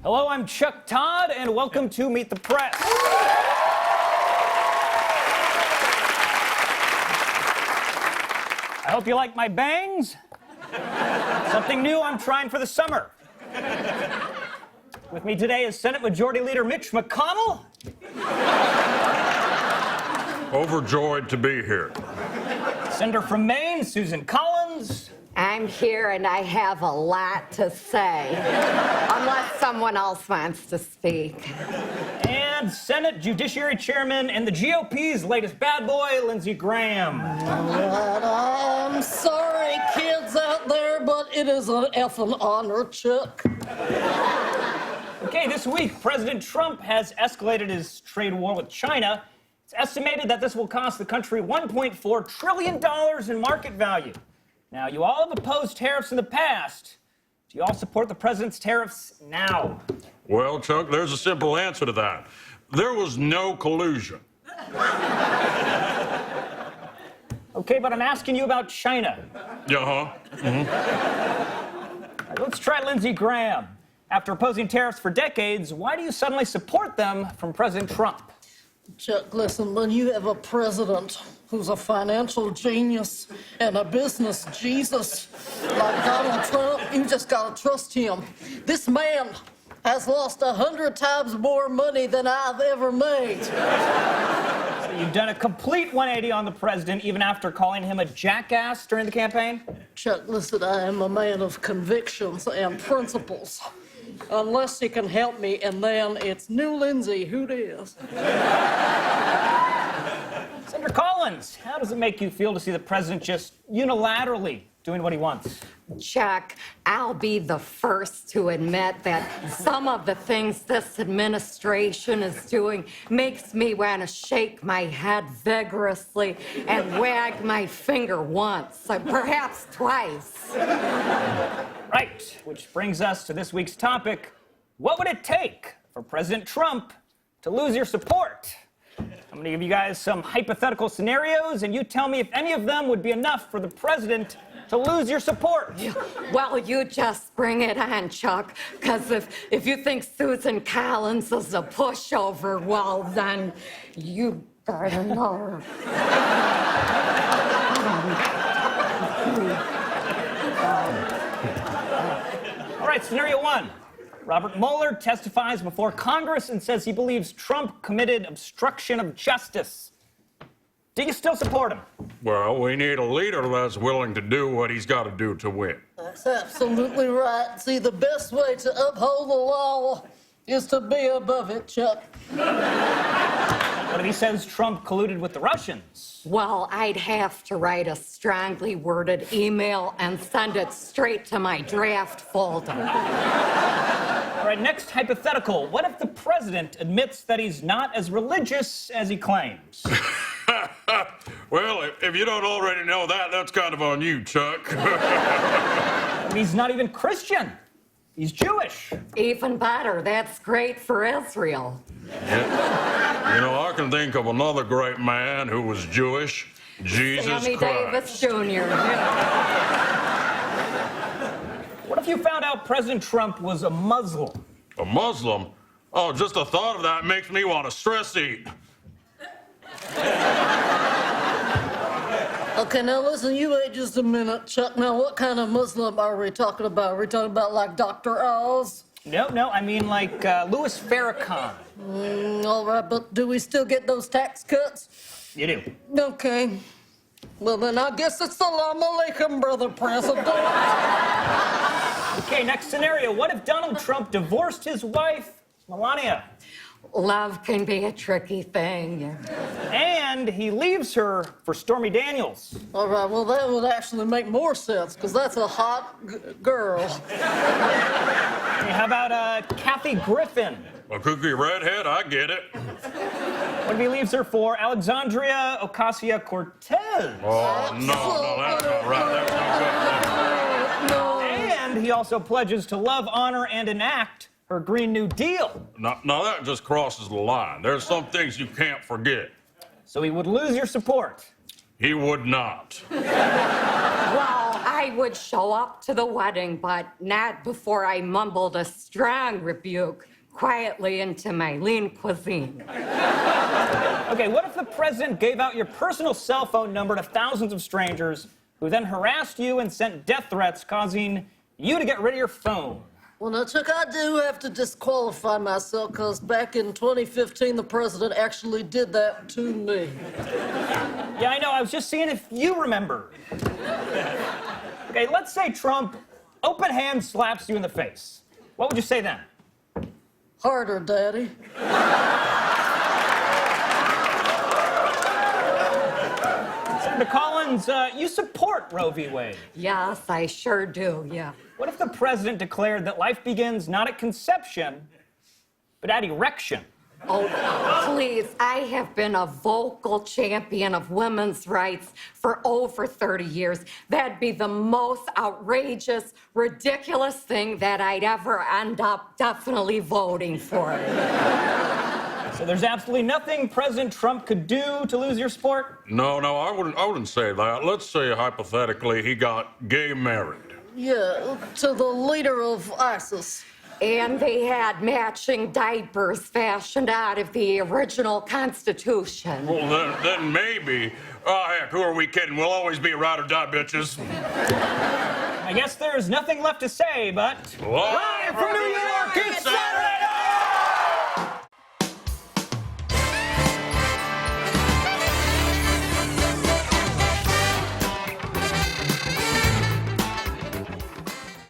Hello, I'm Chuck Todd, and welcome to Meet the Press. I hope you like my bangs. Something new I'm trying for the summer. With me today is Senate Majority Leader Mitch McConnell. Overjoyed to be here. Senator from Maine, Susan Collins. I'm here and I have a lot to say, unless someone else wants to speak. And Senate Judiciary Chairman and the GOP's latest bad boy, Lindsey Graham. I'm sorry, kids out there, but it is an effing honor, Chuck. Okay, this week, President Trump has escalated his trade war with China. It's estimated that this will cost the country $1.4 trillion in market value. Now, you all have opposed tariffs in the past. Do you all support the president's tariffs now? Well, Chuck, there's a simple answer to that. There was no collusion. Okay, but I'm asking you about China. Uh-huh. All right, let's try Lindsey Graham. After opposing tariffs for decades, why do you suddenly support them from President Trump? Chuck, listen, when you have a president who's a financial genius and a business Jesus like Donald Trump, you just gotta trust him. This man has lost 100 times more money than I've ever made. So you've done a complete 180 on the president, even after calling him a jackass during the campaign? Chuck, listen, I am a man of convictions and principles. Unless he can help me, and then it's new Lindsey, who dis? Senator Collins, how does it make you feel to see the president just unilaterally doing what he wants? Chuck, I'll be the first to admit that some of the things this administration is doing makes me want to shake my head vigorously and wag my finger once, perhaps twice. Right, which brings us to this week's topic. What would it take for President Trump to lose your support? I'm going to give you guys some hypothetical scenarios, and you tell me if any of them would be enough for the president to lose your support. Well, you just bring it on, Chuck, because if you think Susan Collins is a pushover, well, then you better know. All right, scenario one. Robert Mueller testifies before Congress and says he believes Trump committed obstruction of justice. Do you still support him? Well, we need a leader that's willing to do what he's got to do to win. That's absolutely right. See, the best way to uphold the law is to be above it, Chuck. What if he says Trump colluded with the Russians? Well, I'd have to write a strongly worded email and send it straight to my draft folder. All right, next hypothetical. What if the president admits that he's not as religious as he claims? Well, if you don't already know that, that's kind of on you, Chuck. He's not even Christian. He's Jewish. Even better. That's great for Israel. Yeah. You know, I can think of another great man who was Jewish, Jesus Sammy Christ. Davis Jr. What if you found out President Trump was a Muslim? A Muslim? Oh, just the thought of that makes me want to stress eat. Okay, now listen, you wait just a minute, Chuck. Now, what kind of Muslim are we talking about? Are we talking about like Dr. Oz? No, I mean like Louis Farrakhan. All right, but do we still get those tax cuts? You do. Okay. Well, then I guess it's Salam Alaikum, Brother President. Okay, next scenario. What if Donald Trump divorced his wife, Melania, Love can be a tricky thing. and he leaves her for Stormy Daniels? All right, well, that would actually make more sense, because that's a hot girl. Hey, how about Kathy Griffin? A cookie redhead, I get it. What if he leaves her for Alexandria Ocasio-Cortez? Oh, no, that's not right. That's not good. And he also pledges to love, honor, and enact her Green New Deal. No, that just crosses the line. There's some things you can't forget. So he would lose your support. He would not. Well, I would show up to the wedding, but not before I mumbled a strong rebuke quietly into my lean cuisine. Okay, what if the president gave out your personal cell phone number to thousands of strangers who then harassed you and sent death threats, causing you to get rid of your phone? Well, now, Chuck, I do have to disqualify myself because back in 2015, the president actually did that to me. Yeah, I know. I was just seeing if you remember. Okay, let's say Trump open hand slaps you in the face. What would you say then? Harder, Daddy. Senator Collins, you support Roe v. Wade. Yes, I sure do, yeah. What if the president declared that life begins not at conception, but at erection? Oh, please, I have been a vocal champion of women's rights for over 30 years. That'd be the most outrageous, ridiculous thing that I'd ever end up definitely voting for. So there's absolutely nothing President Trump could do to lose your support? No, I wouldn't say that. Let's say hypothetically he got gay married. Yeah, to the leader of ISIS. And they had matching diapers fashioned out of the original Constitution. Well, then maybe. Oh, heck, who are we kidding? We'll always be ride or die bitches. I guess there's nothing left to say, but... Live from New York, it's